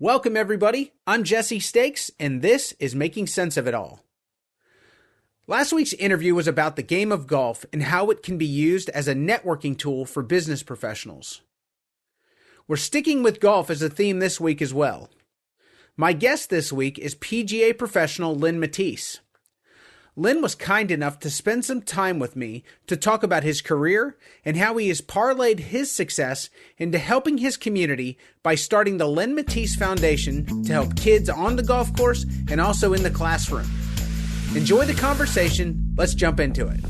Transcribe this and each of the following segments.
Welcome, everybody. I'm Jesse Stakes, and this is Making Sense of It All. Last week's interview was about the game of golf and how it can be used as a networking tool for business professionals. We're sticking with golf as a theme this week as well. My guest this week is PGA Professional Len Mattiace. Len was kind enough to spend some time with me to talk about his career and how he has parlayed his success into helping his community by starting the Len Mattiace Foundation to help kids on the golf course and also in the classroom. Enjoy the conversation. Let's jump into it.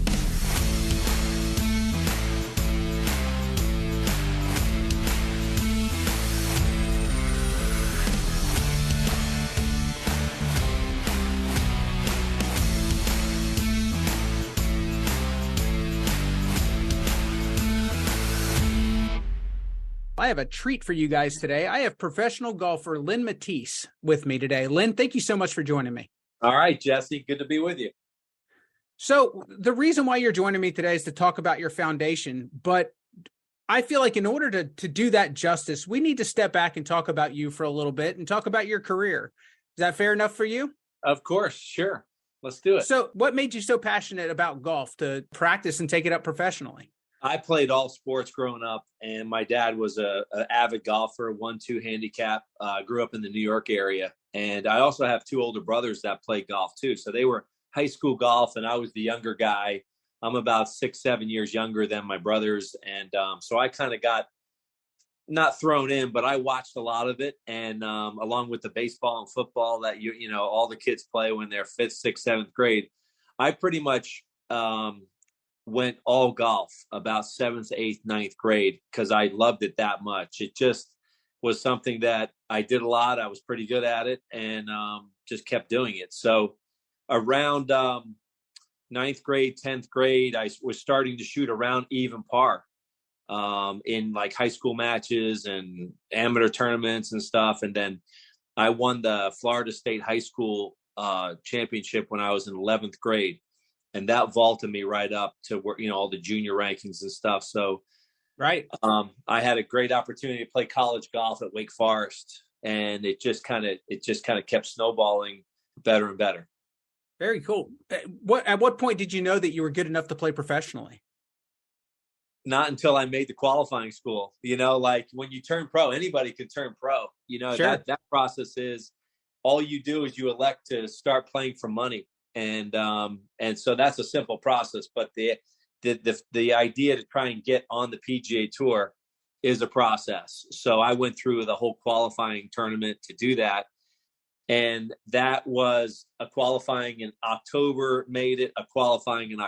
I have a treat for you guys today. I have professional golfer Len Mattiace with me today. Len, thank you so much for joining me. All right, Jesse, good to be with you. So the reason why you're joining me today is to talk about your foundation, but I feel like in order to do that justice, we need to step back and talk about you for a little bit and talk about your career. Is that fair enough for you? Of course, sure. Let's do it. So what made you so passionate about golf to practice and take it up professionally? I played all sports growing up, and my dad was an avid golfer, 1-2 handicap, grew up in the New York area. And I also have two older brothers that played golf too. So they were high school golf, and I was the younger guy. I'm about 6-7 years younger than my brothers. And so I kind of got not thrown in, but I watched a lot of it. And along with the baseball and football that, you know, all the kids play when they're 5th, 6th, 7th grade, I pretty much went all golf about 7th, 8th, 9th grade because I loved it that much. It just was something that I did a lot. I was pretty good at it and just kept doing it. So around 9th grade, 10th grade, I was starting to shoot around even par in like high school matches and amateur tournaments and stuff. And then I won the Florida State High School championship when I was in 11th grade. And that vaulted me right up to where, you know, all the junior rankings and stuff. So, right. I had a great opportunity to play college golf at Wake Forest, and it just kind of kept snowballing better and better. Very cool. At what point did you know that you were good enough to play professionally? Not until I made the qualifying school. You know, like when you turn pro, anybody can turn pro. You know, sure. that process is all you do is you elect to start playing for money. And so that's a simple process, but the idea to try and get on the PGA Tour is a process. So I went through the whole qualifying tournament to do that. And that was a qualifying in October, made it, a qualifying in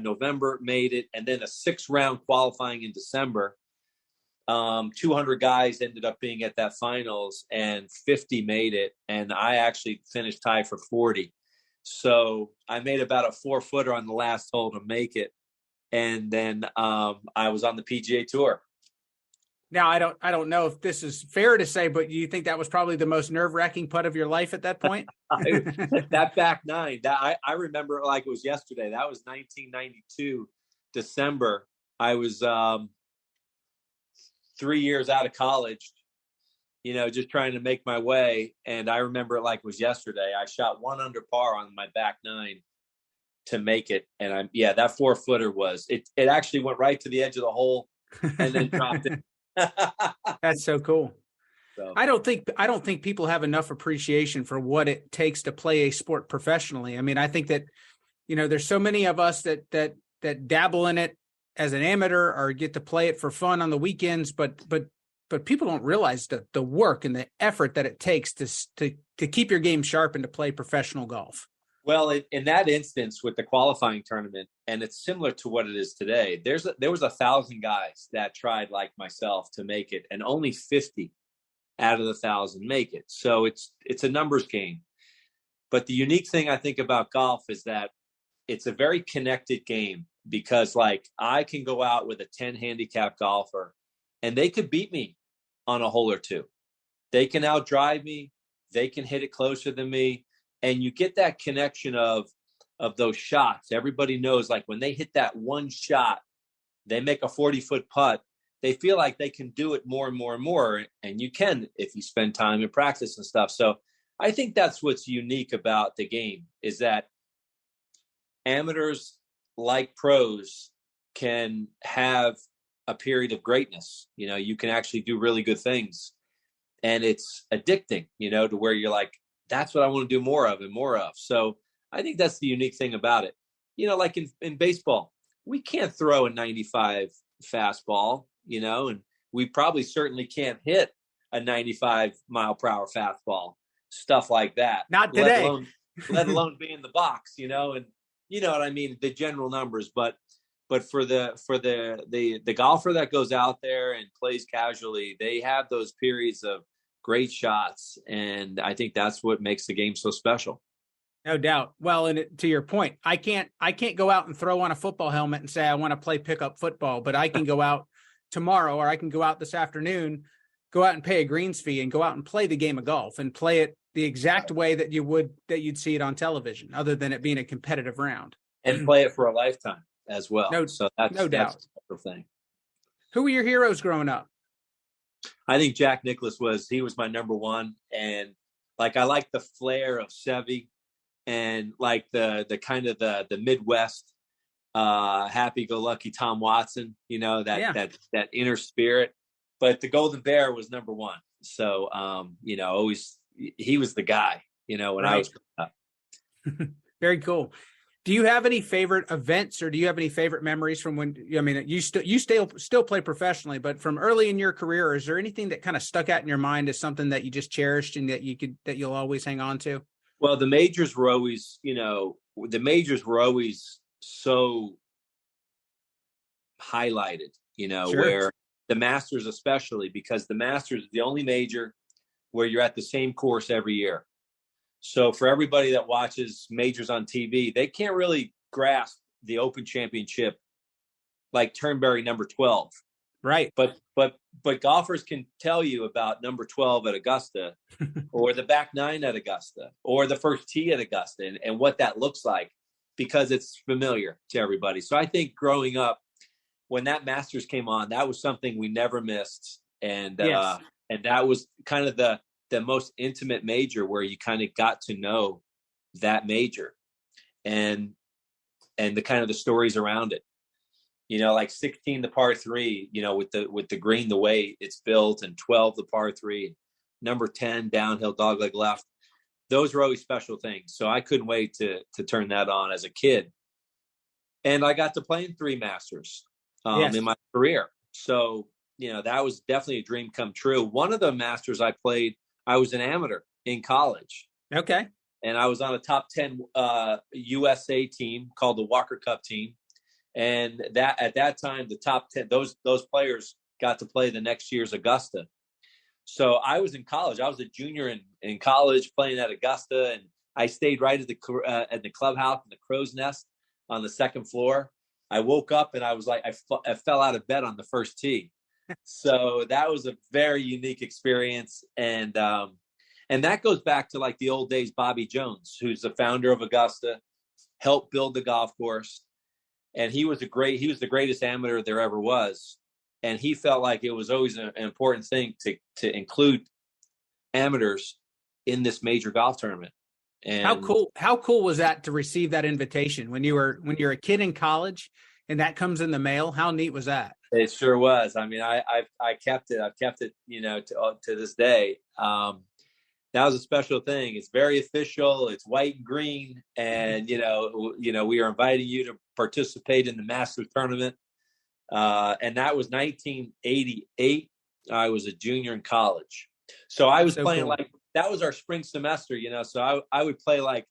November, made it, and then a 6-round qualifying in December. 200 guys ended up being at that finals and 50 made it. And I actually finished tied for 40. So I made about a 4-footer on the last hole to make it. And then I was on the PGA Tour. Now, I don't know if this is fair to say, but do you think that was probably the most nerve-wracking putt of your life at that point? That back nine, that I remember like it was yesterday. That was 1992, December. I was 3 years out of college, you know, just trying to make my way. And I remember it like it was yesterday. I shot 1 under par on my back nine to make it. And that 4-footer it actually went right to the edge of the hole and then dropped it. That's so cool. So. I don't think people have enough appreciation for what it takes to play a sport professionally. I mean, I think that, you know, there's so many of us that dabble in it as an amateur or get to play it for fun on the weekends, but people don't realize the work and the effort that it takes to keep your game sharp and to play professional golf. Well, in that instance with the qualifying tournament, and it's similar to what it is today, there was 1,000 guys that tried like myself to make it, and only 50 out of the 1,000 make it. So it's a numbers game. But the unique thing I think about golf is that it's a very connected game because like I can go out with a 10 handicap golfer and they could beat me on a hole or two. They can outdrive me. They can hit it closer than me. And you get that connection of those shots. Everybody knows, like when they hit that one shot, they make a 40-foot putt. they feel like they can do it more and more and more. And you can, if you spend time in practice and stuff. So I think that's what's unique about the game, is that amateurs like pros can have a period of greatness. You can actually do really good things, and it's addicting, to where you're like, that's what I want to do more of and more of. So I think that's the unique thing about it. Like in baseball, we can't throw a 95 fastball, and we probably certainly can't hit a 95 mile per hour fastball, stuff like that. Not today. let alone be in the box, and you know what I mean, the general numbers. But for the golfer that goes out there and plays casually, they have those periods of great shots, and I think that's what makes the game so special. No doubt. Well, and to your point, I can't go out and throw on a football helmet and say I want to play pickup football, but I can go out tomorrow, or I can go out this afternoon, go out and pay a greens fee and go out and play the game of golf and play it the exact way that you'd see it on television, other than it being a competitive round, and play it for a lifetime as well. So that's no doubt. That's a special thing. Who were your heroes growing up? I think Jack Nicklaus was my number one. And like, I like the flair of Sevy, and like the kind of the Midwest, happy-go-lucky Tom Watson, that inner spirit. But the Golden Bear was number one. So, always, he was the guy, when I was growing up. Very cool. Do you have any favorite events, or do you have any favorite memories from when, you still play professionally, but from early in your career, or is there anything that kind of stuck out in your mind as something that you just cherished and that you'll always hang on to? Well, the majors were always, so highlighted, Sure. Where the Masters, especially, because the Masters is the only major where you're at the same course every year. So for everybody that watches majors on TV, they can't really grasp the Open Championship like Turnberry number 12. Right. But golfers can tell you about number 12 at Augusta, or the back nine at Augusta, or the first tee at Augusta, and what that looks like, because it's familiar to everybody. So I think growing up, when that Masters came on, that was something we never missed. And yes. And that was kind of the most intimate major, where you kind of got to know that major and the kind of the stories around it, like 16, the par 3, with the green, the way it's built, and 12, the par 3, number 10, downhill dogleg left. Those were always special things. So I couldn't wait to turn that on as a kid. And I got to play in 3 Masters in my career. So, that was definitely a dream come true. One of the Masters I played, I was an amateur in college. Okay. And I was on a top 10 USA team called the Walker Cup team. And that at that time, the top 10, those players got to play the next year's Augusta. So I was in college. I was a junior in college playing at Augusta, and I stayed right at the clubhouse in the Crow's Nest on the second floor. I woke up and I was like, I fell out of bed on the first tee. So that was a very unique experience. And that goes back to like the old days. Bobby Jones, who's the founder of Augusta, helped build the golf course. And he was the greatest amateur there ever was. And he felt like it was always an important thing to include amateurs in this major golf tournament. And how cool was that to receive that invitation when you're a kid in college and that comes in the mail? How neat was that? It sure was. I mean, I kept it. I've kept it, to this day. That was a special thing. It's very official. It's white and green, and we are inviting you to participate in the Masters tournament. And that was 1988. I was a junior in college, so I was playing cool. Like that was our spring semester. So I would play like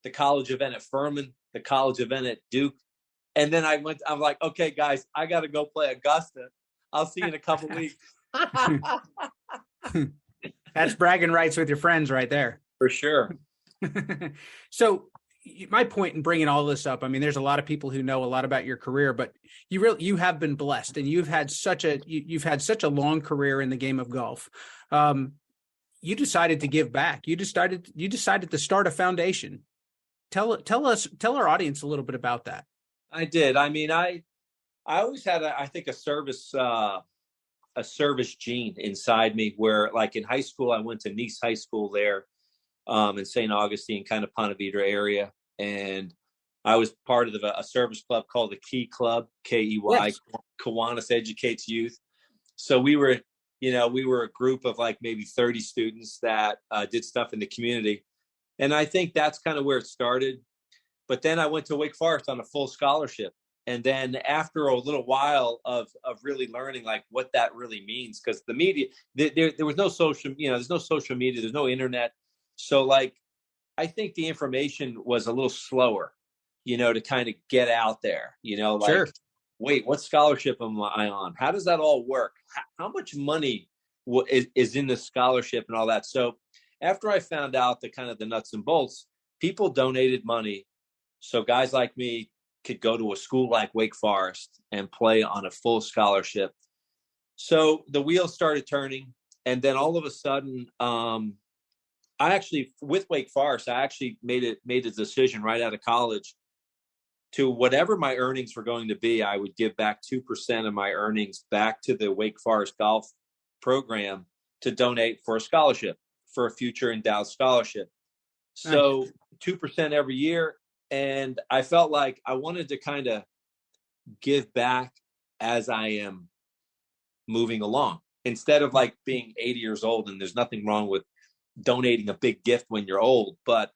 the college event at Furman, the college event at Duke. And then I'm like, okay, guys, I got to go play Augusta. I'll see you in a couple weeks. That's bragging rights with your friends right there. For sure. So my point in bringing all this up, I mean, there's a lot of people who know a lot about your career, but you have been blessed, and you've had such a long career in the game of golf. You decided to give back. You decided to start a foundation. Tell our audience a little bit about that. I did. I mean, I always had, I think, a service a service gene inside me where, like, in high school, I went to Nice High School there in St. Augustine, kind of Ponte Vedra area. And I was part of a service club called the Key Club, Key. Yes. Kiwanis Educates Youth. So we were a group of like maybe 30 students that did stuff in the community. And I think that's kind of where it started. But then I went to Wake Forest on a full scholarship. And then after a little while of really learning like what that really means, because the media, there was no social, there's no social media, there's no internet. So like, I think the information was a little slower, to kind of get out there, like, Sure. Wait, what scholarship am I on? How does that all work? How much money is in the scholarship and all that? So after I found out the kind of the nuts and bolts, people donated money. So guys like me could go to a school like Wake Forest and play on a full scholarship. So the wheels started turning. And then all of a sudden, with Wake Forest, I actually made a decision right out of college to whatever my earnings were going to be, I would give back 2% of my earnings back to the Wake Forest golf program to donate for a scholarship, for a future endowed scholarship. So 2% every year. And I felt like I wanted to kind of give back as I am moving along, instead of like being 80 years old. And there's nothing wrong with donating a big gift when you're old. But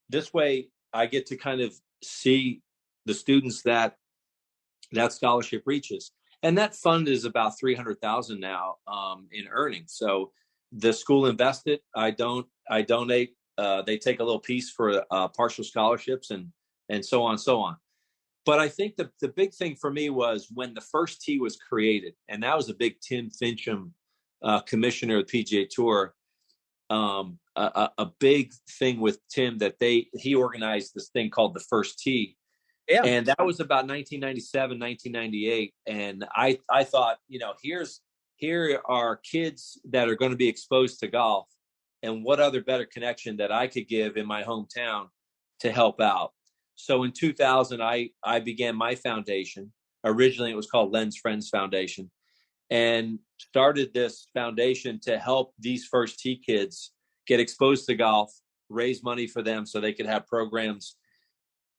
this way I get to kind of see the students that scholarship reaches. And that fund is about $300,000 now in earnings. So the school invested, I donate. They take a little piece for partial scholarships and so on and so on. But I think the big thing for me was when the first tee was created, and that was a big Tim Fincham, commissioner of the PGA Tour. A big thing with Tim that he organized this thing called the first tee. Yeah. And that was about 1997, 1998. And I thought, here are kids that are going to be exposed to golf, and what other better connection that I could give in my hometown to help out. So in 2000, I began my foundation. Originally, it was called Len's Friends Foundation, and started this foundation to help these first tee kids get exposed to golf, raise money for them so they could have programs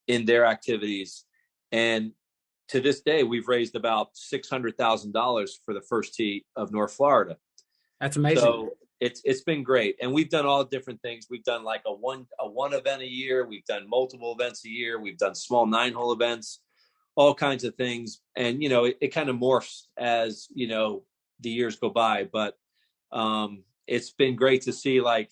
in their activities. And to this day, we've raised about $600,000 for the first tee of North Florida. That's amazing. So it's been great. And we've done all different things. We've done like a one event a year. We've done multiple events a year. We've done small 9-hole events, all kinds of things. And, it kind of morphs as, the years go by. But it's been great to see, like,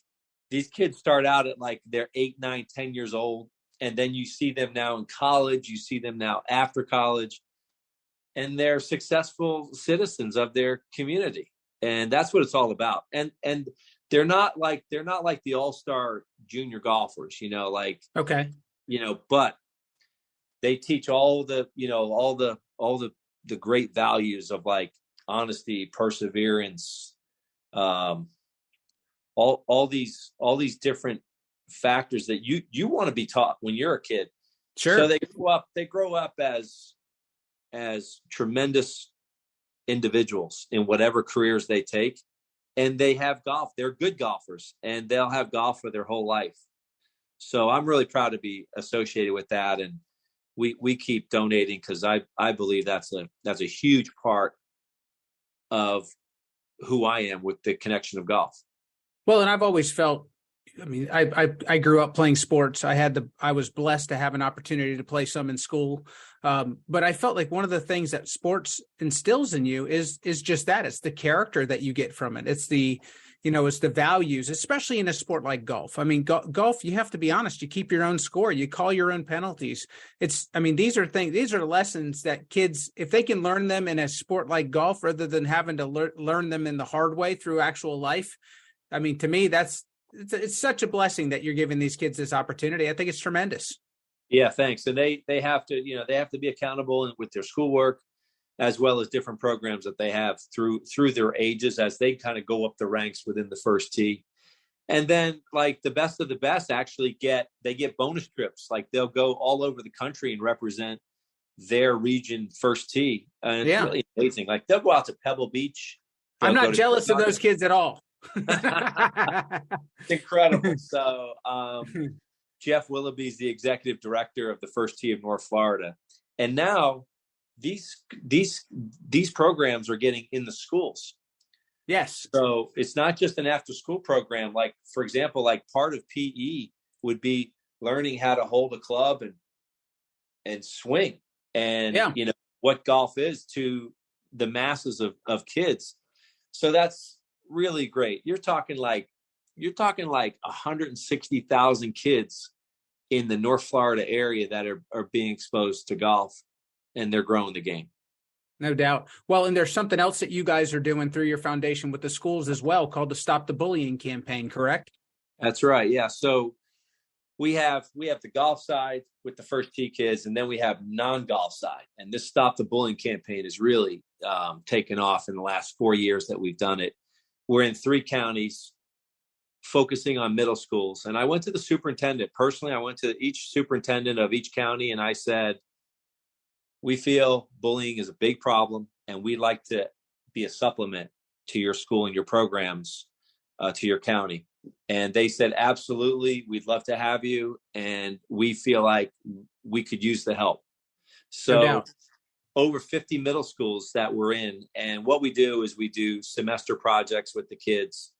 these kids start out at like they're 8, 9, 10 years old. And then you see them now in college. You see them now after college. And they're successful citizens of their community. And that's what it's all about. And they're not like the all-star junior golfers, Okay. But they teach all the great values of like honesty, perseverance, all these different factors that you want to be taught when you're a kid. Sure. So they grow up as tremendous individuals in whatever careers they take, and they have golf. They're good golfers, and they'll have golf for their whole life. So I'm really proud to be associated with that. And we keep donating because I believe that's a huge part of who I am with the connection of golf. Well, and I've always felt, I grew up playing sports. I was blessed to have an opportunity to play some in school. But I felt like one of the things that sports instills in you is just that. It's the character that you get from it. It's it's the values, especially in a sport like golf. I mean, golf, you have to be honest. You keep your own score. You call your own penalties. These are lessons that kids, if they can learn them in a sport like golf, rather than having to learn them in the hard way through actual life. I mean, to me, it's such a blessing that you're giving these kids this opportunity. I think it's tremendous. Yeah, thanks. And they have to be accountable with their schoolwork, as well as different programs that they have through their ages as they kind of go up the ranks within the first tee. And then like the best of the best actually get bonus trips. Like they'll go all over the country and represent their region first tee. And amazing. Like they'll go out to Pebble Beach. I'm They'll not jealous of those kids at all. It's incredible. So Jeff Willoughby's the executive director of the First Tee of North Florida. And now these programs are getting in the schools. Yes. So it's not just an after school program. Like, for example, like part of PE would be learning how to hold a club and swing and, you know, what golf is to the masses of kids. So that's really great. You're talking like 160,000 kids in the North Florida area that are being exposed to golf, and they're growing the game. No doubt. Well, and there's something else that you guys are doing through your foundation with the schools as well, called the Stop the Bullying campaign, correct? That's right. Yeah. So we have the golf side with the First Tee kids, and then we have non-golf side. And this Stop the Bullying campaign has really taken off in the last 4 years that we've done it. We're in 3 counties, focusing on middle schools. And I went to the superintendent personally. I went to each superintendent of each county, and I said, we feel bullying is a big problem, and we'd like to be a supplement to your school and your programs, to your county. And they said, absolutely, we'd love to have you. And we feel like we could use the help. So over 50 middle schools that we're in. And what we do is we do semester projects with the kids.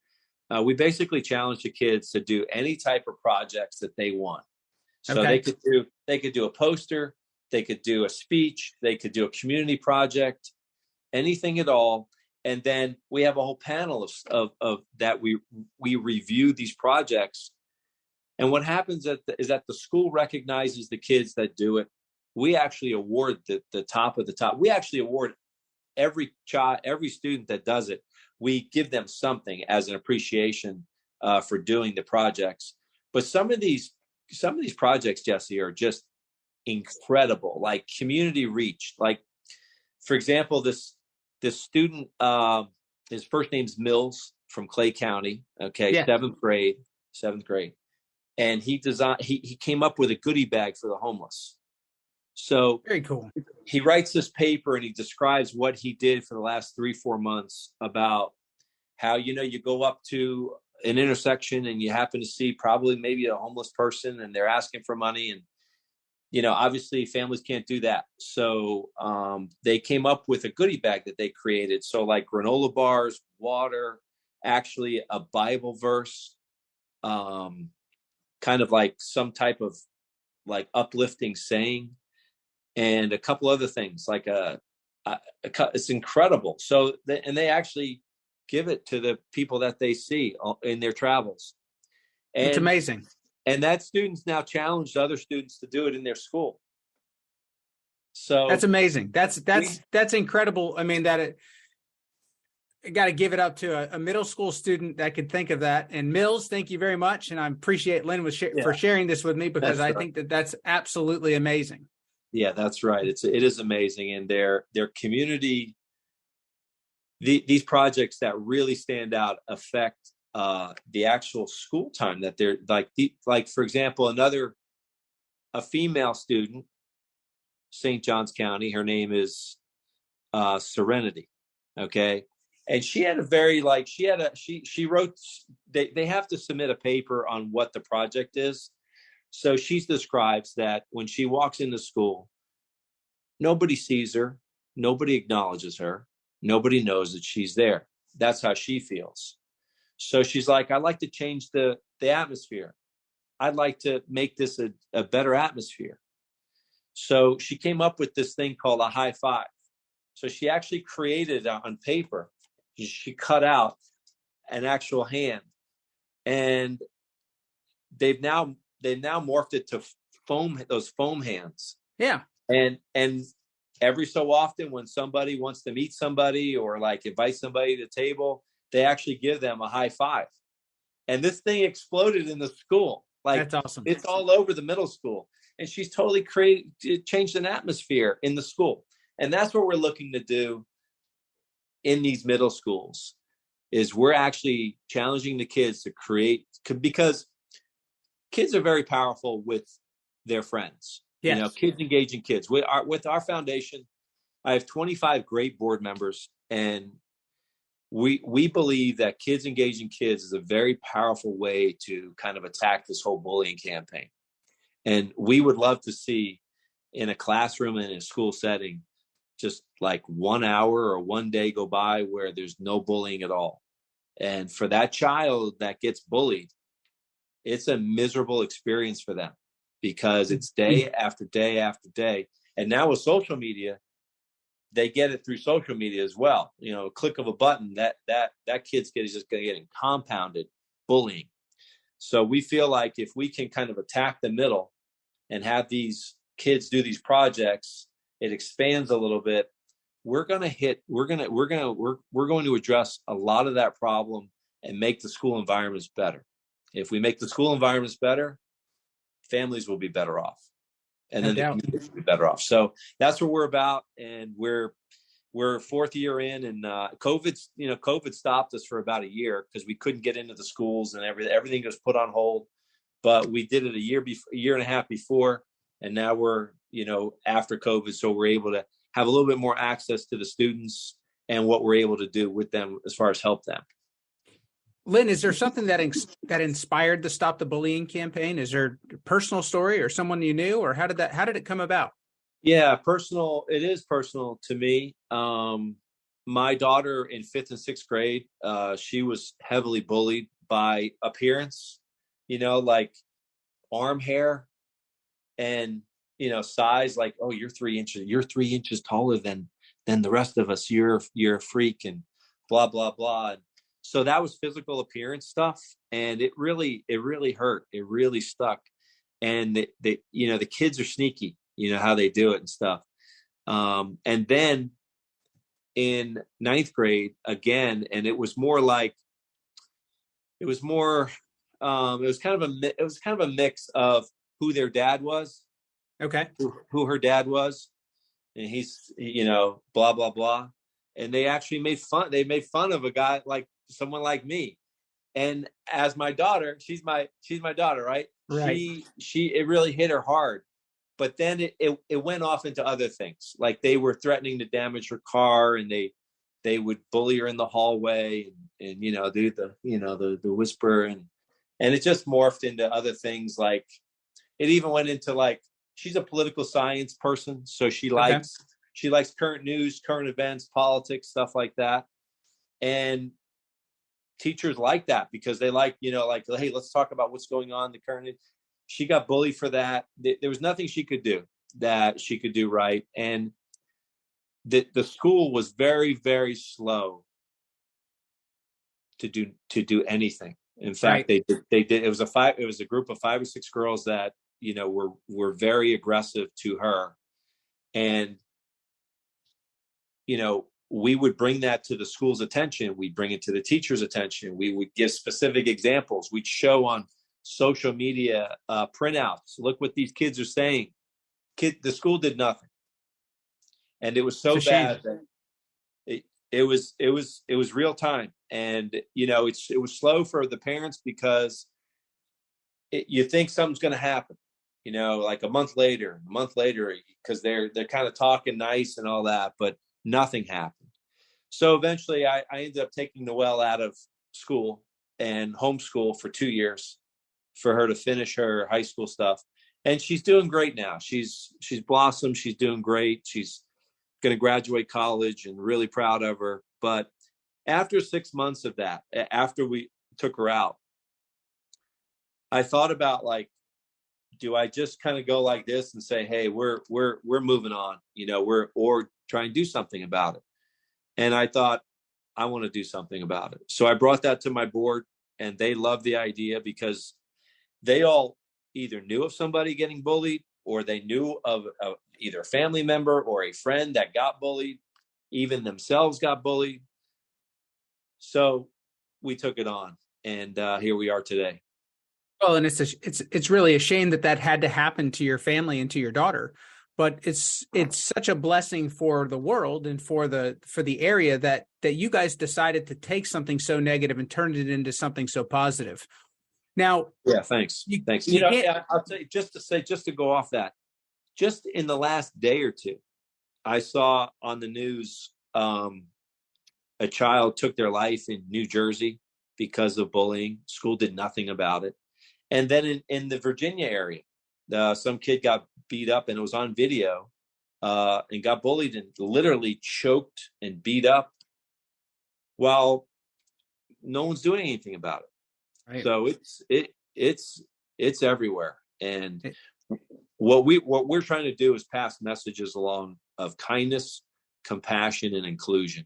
We basically challenge the kids to do any type of projects that they want. So they could do a poster, they could do a speech, they could do a community project, anything at all. And then we have a whole panel of that we review these projects. And what happens is that the school recognizes the kids that do it. We actually award the top of the top. We actually award every student that does it. We give them something as an appreciation for doing the projects. But some of these projects, Jesse, are just incredible, like community reach. Like, for example, this student, his first name's Mills from Clay County. Okay, yeah. seventh grade, and he came up with a goodie bag for the homeless. So very cool. He writes this paper and he describes what he did for the last 3-4 months about how, you know, you go up to an intersection and you happen to see probably maybe a homeless person and they're asking for money. And, you know, obviously families can't do that. So they came up with a goodie bag that they created. So like granola bars, water, actually a Bible verse, kind of like some type of like uplifting saying, and a couple other things like it's incredible. So they actually give it to the people that they see in their travels. And it's amazing. And that students now challenged other students to do it in their school. So that's amazing. That's incredible. I mean, I got to give it up to a middle school student that could think of that. And Mills, thank you very much. And I appreciate Len for sharing this with me, because I think that's absolutely amazing. Yeah, that's right. It is amazing. And their community, these projects that really stand out affect the actual school time that they're like, for example, a female student, St. Johns County, her name is Serenity. Okay. And she had she wrote, they have to submit a paper on what the project is. So she describes that when she walks into school, nobody sees her, nobody acknowledges her, nobody knows that she's there. That's how she feels. So she's like, I'd like to change the atmosphere. I'd like to make this a better atmosphere. So she came up with this thing called a high five. So she actually created on paper. She cut out an actual hand, and they've now morphed it to those foam hands. Yeah. And every so often when somebody wants to meet somebody or like invite somebody to the table, they actually give them a high five. And this thing exploded in the school. Like, that's awesome. It's all over the middle school. And she's totally changed an atmosphere in the school. And that's what we're looking to do in these middle schools, is we're actually challenging the kids to create, because kids are very powerful with their friends. Yes. You know, kids engaging kids. With our foundation, I have 25 great board members, and we believe that kids engaging kids is a very powerful way to kind of attack this whole bullying campaign. And we would love to see in a classroom and in a school setting, just like 1 hour or one day go by where there's no bullying at all. And for that child that gets bullied, it's a miserable experience for them because it's day after day after day. And now with social media, they get it through social media as well. You know, a click of a button, that kid's is just getting compounded bullying. So we feel like if we can kind of attack the middle and have these kids do these projects, it expands a little bit. We're going to address a lot of that problem and make the school environments better. If we make the school environments better, families will be better off. And then the community will be better off. So that's what we're about. And we're fourth year in, and COVID stopped us for about a year because we couldn't get into the schools and everything was put on hold. But we did it a year and a half before, and now we're, after COVID. So we're able to have a little bit more access to the students and what we're able to do with them as far as help them. Len, is there something that inspired the Stop the Bullying campaign? Is there a personal story or someone you knew, or how did it come about? Yeah, personal. It is personal to me. My daughter in 5th and 6th grade, she was heavily bullied by appearance, like arm hair and, size, like, oh, you're 3 inches taller than the rest of us. You're a freak and blah, blah, blah. So that was physical appearance stuff. And it really hurt. It really stuck. And the kids are sneaky, how they do it and stuff. And then in 9th grade again, and it was kind of a mix of who their dad was. Okay. Who her dad was. And he's, blah, blah, blah. And they actually made fun of a guy like someone like me. And as my daughter, she's my daughter, right? Right. It really hit her hard. But then it went off into other things. Like they were threatening to damage her car, and they would bully her in the hallway and do the whisper, and it just morphed into other things. Like it even went into, like, she's a political science person, so she likes current news, current events, politics, stuff like that. And teachers like that because they like, hey, let's talk about what's going on in the current. She got bullied for that. There was nothing she could do that she could do right. And the school was very, very slow to do anything. In fact, right. They did. It was a group of 5 or 6 girls that, were very aggressive to her. And, we would bring that to the school's attention. We'd bring it to the teacher's attention. We would give specific examples. We'd show on social media printouts. Look what these kids are saying. The school did nothing. And it was so bad that it was real time. And, it was slow for the parents because you think something's going to happen, like a month later, because they're kind of talking nice and all that, but nothing happened. So eventually I ended up taking Noelle out of school and homeschool for 2 years for her to finish her high school stuff. And she's doing great now. She's blossomed. She's doing great. She's going to graduate college, and really proud of her. But after 6 months of that, after we took her out, I thought about, like, do I just kind of go like this and say, hey, we're moving on, or try and do something about it. And I thought, I want to do something about it. So I brought that to my board, and they loved the idea because they all either knew of somebody getting bullied, or they knew of either a family member or a friend that got bullied, even themselves got bullied. So we took it on, and here we are today. Well, and it's really a shame that had to happen to your family and to your daughter, but it's such a blessing for the world and for the area that you guys decided to take something so negative and turn it into something so positive. Now, yeah, thanks. Thanks. I'll tell you, just to go off that, just in the last day or two, I saw on the news a child took their life in New Jersey because of bullying. School did nothing about it. And then in the Virginia area, some kid got beat up, and it was on video, and got bullied and literally choked and beat up while no one's doing anything about it. Right. So it's everywhere. And what we're trying to do is pass messages along of kindness, compassion, and inclusion.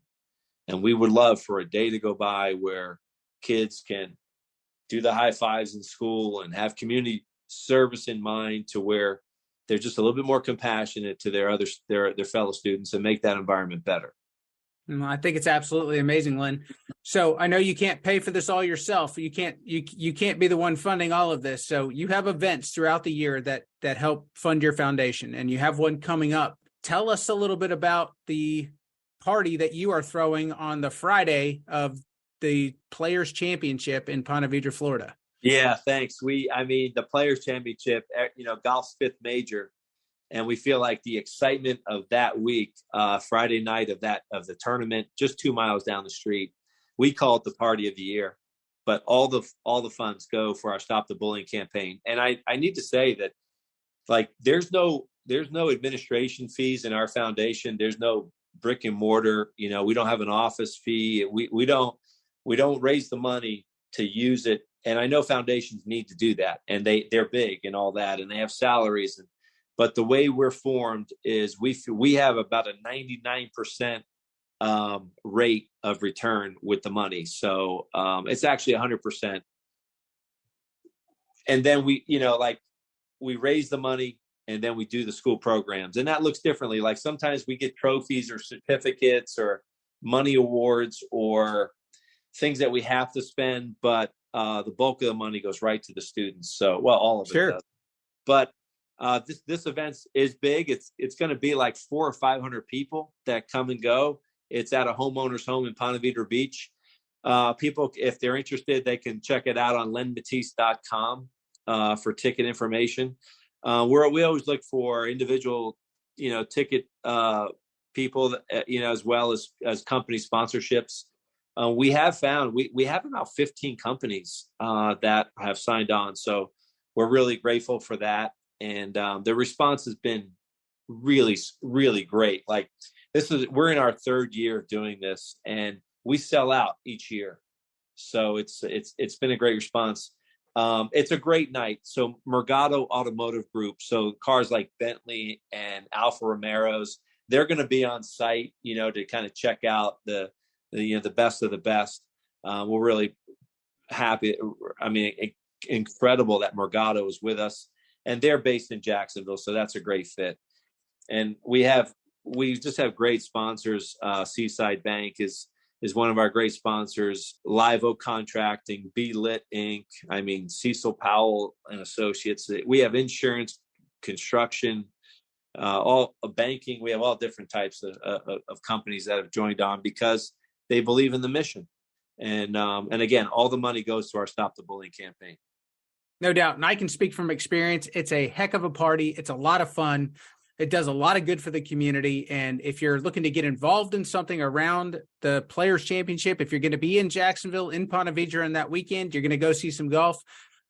And we would love for a day to go by where kids can do the high fives in school and have community service in mind, to where they're just a little bit more compassionate to their fellow students and make that environment better. I think it's absolutely amazing, Len. So I know you can't pay for this all yourself. You can't be the one funding all of this. So you have events throughout the year that help fund your foundation, and you have one coming up. Tell us a little bit about the party that you are throwing on the Friday of the Players Championship in Ponte Vedra, Florida. Yeah, thanks. The Players Championship, golf's fifth major. And we feel like the excitement of that week, Friday night of the tournament, just 2 miles down the street, we call it the party of the year. But all the funds go for our Stop the Bullying campaign. And I need to say that, like, there's no administration fees in our foundation. There's no brick and mortar. We don't have an office fee. We don't raise the money to use it. And I know foundations need to do that, and they're big and all that, and they have salaries. But the way we're formed is we have about a 99% rate of return with the money. So it's actually 100%. And then we raise the money, and then we do the school programs. And that looks differently. Like sometimes we get trophies or certificates or money awards or things that we have to spend, but the bulk of the money goes right to the students. So, well, all of it does. But this event is big. It's going to be like 400 or 500 people that come and go. It's at a homeowner's home in Ponte Vedra Beach. People, if they're interested, they can check it out on lenmattiace.com for ticket information. We always look for individual, ticket people, as well as company sponsorships. We have found we have about 15 companies that have signed on. So we're really grateful for that. And the response has been really, really great. Like we're in our third year of doing this, and we sell out each year. So it's been a great response. It's a great night. So Mergado Automotive Group, so cars like Bentley and Alfa Romeos, they're going to be on site, to kind of check out the best of the best. We're really happy. Incredible that Mergado is with us, and they're based in Jacksonville, so that's a great fit. And we just have great sponsors. Seaside Bank is one of our great sponsors. Live Oak Contracting, Be Lit Inc. Cecil Powell and Associates. We have insurance, construction, all banking. We have all different types of companies that have joined on because they believe in the mission. And again, all the money goes to our Stop the Bullying campaign. No doubt. And I can speak from experience. It's a heck of a party. It's a lot of fun. It does a lot of good for the community. And if you're looking to get involved in something around the Players Championship, if you're going to be in Jacksonville, in Ponte Vedra on that weekend, you're going to go see some golf.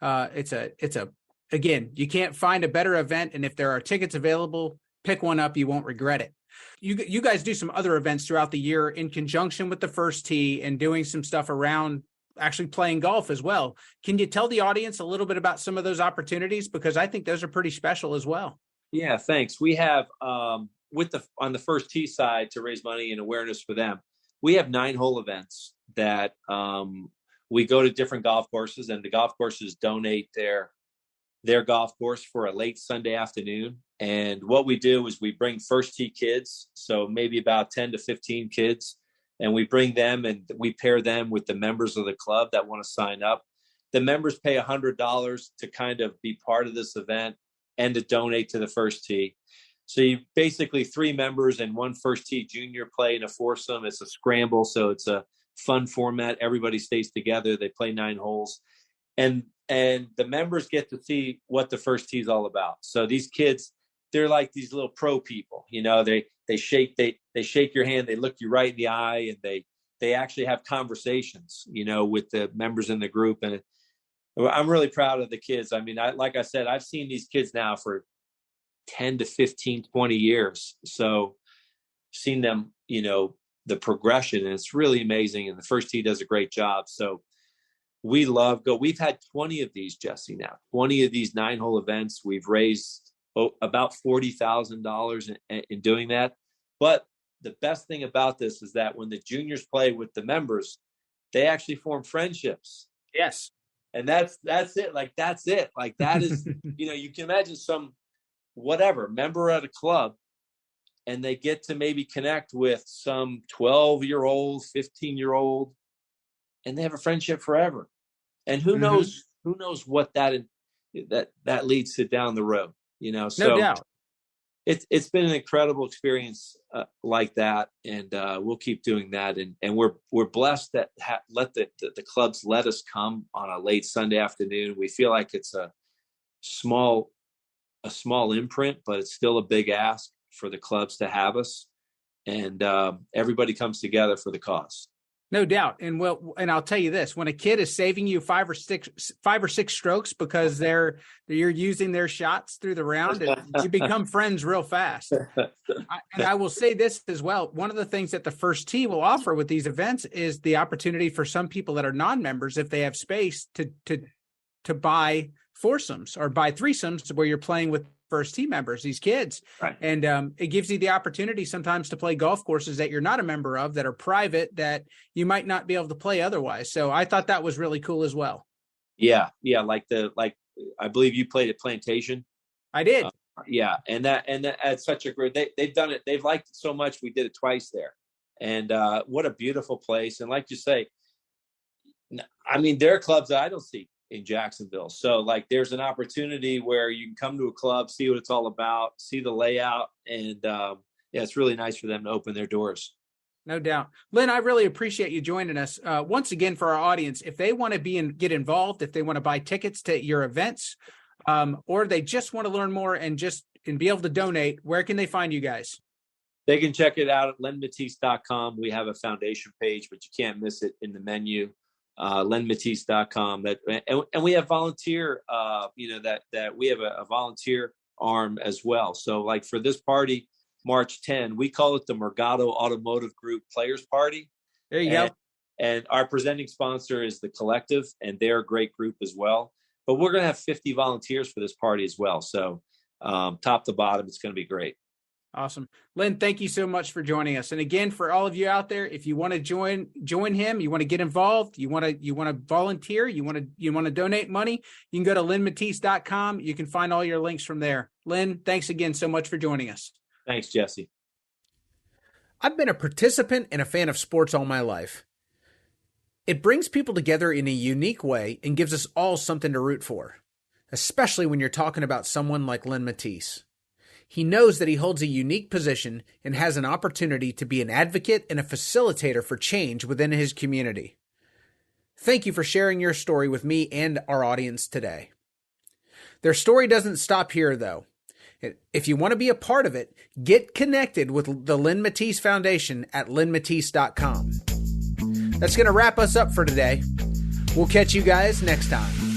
Again, you can't find a better event. And if there are tickets available, pick one up. You won't regret it. You guys do some other events throughout the year in conjunction with the First Tee and doing some stuff around actually playing golf as well. Can you tell the audience a little bit about some of those opportunities? Because I think those are pretty special as well. Yeah, thanks. We have on the First Tee side, to raise money and awareness for them, we have 9-hole events that we go to different golf courses, and the golf courses donate their golf course for a late Sunday afternoon. And what we do is we bring First Tee kids, so maybe about 10 to 15 kids, and we bring them and we pair them with the members of the club that want to sign up. The members pay $100 to kind of be part of this event and to donate to the First Tee. So you basically 3 members and 1 First Tee junior play in a foursome. It's a scramble, so it's a fun format. Everybody stays together. They play 9 holes. And the members get to see what the First Tee is all about. So these kids, they're like these little pro people, they shake your hand, they look you right in the eye, and they actually have conversations, with the members in the group. And I'm really proud of the kids. I mean, like I said, I've seen these kids now for 10 to 15, 20 years. So seen them, the progression, and it's really amazing. And the first tee does a great job. So we love go. We've had 20 of these, Jesse, now 20 of these 9-hole events. We've raised about $40,000 in doing that. But the best thing about this is that when the juniors play with the members, they actually form friendships. Yes. And that's it. Like, that's it. Like, that is, you can imagine some member at a club, and they get to maybe connect with some 12-year-old, 15-year-old, and they have a friendship forever. And who knows what that leads to down the road, So no doubt. It's been an incredible experience like that. And we'll keep doing that. And we're blessed that let the clubs let us come on a late Sunday afternoon. We feel like it's a small imprint, but it's still a big ask for the clubs to have us, and everybody comes together for the cause. No doubt. And I'll tell you this, when a kid is saving you five or six strokes because you're using their shots through the round, you become friends real fast. And I will say this as well. One of the things that the First Tee will offer with these events is the opportunity for some people that are non-members, if they have space, to buy foursomes or buy threesomes where you're playing with First Tee members, these kids. Right. And it gives you the opportunity sometimes to play golf courses that you're not a member of, that are private, that you might not be able to play otherwise. So I thought that was really cool as well. Yeah. Like I believe you played at Plantation. I did. Yeah. And that's such a great, they've done it. They've liked it so much. We did it twice there. And what a beautiful place. And like you say, I mean, there are clubs that I don't see in Jacksonville. So like, there's an opportunity where you can come to a club, see what it's all about, see the layout. And it's really nice for them to open their doors. No doubt. Len, I really appreciate you joining us. Once again, for our audience, if they want to get involved, if they want to buy tickets to your events, or they just want to learn more and be able to donate, where can they find you guys? They can check it out at lenmattiace.com. We have a foundation page, but you can't miss it in the menu. lenmattiace.com. And we have volunteer, that we have a volunteer arm as well. So like for this party, March 10, we call it the Morgado Automotive Group Players Party. There you go. And our presenting sponsor is the Collective, and they're a great group as well. But we're going to have 50 volunteers for this party as well. So top to bottom, it's going to be great. Awesome. Len, thank you so much for joining us. And again, for all of you out there, if you want to join him, you want to get involved, you want to volunteer, you want to donate money, you can go to lenmattiace.com. You can find all your links from there. Len, thanks again so much for joining us. Thanks, Jesse. I've been a participant and a fan of sports all my life. It brings people together in a unique way and gives us all something to root for, especially when you're talking about someone like Len Mattiace. He knows that he holds a unique position and has an opportunity to be an advocate and a facilitator for change within his community. Thank you for sharing your story with me and our audience today. Their story doesn't stop here, though. If you want to be a part of it, get connected with the Len Mattiace Foundation at lenmattiace.com. That's going to wrap us up for today. We'll catch you guys next time.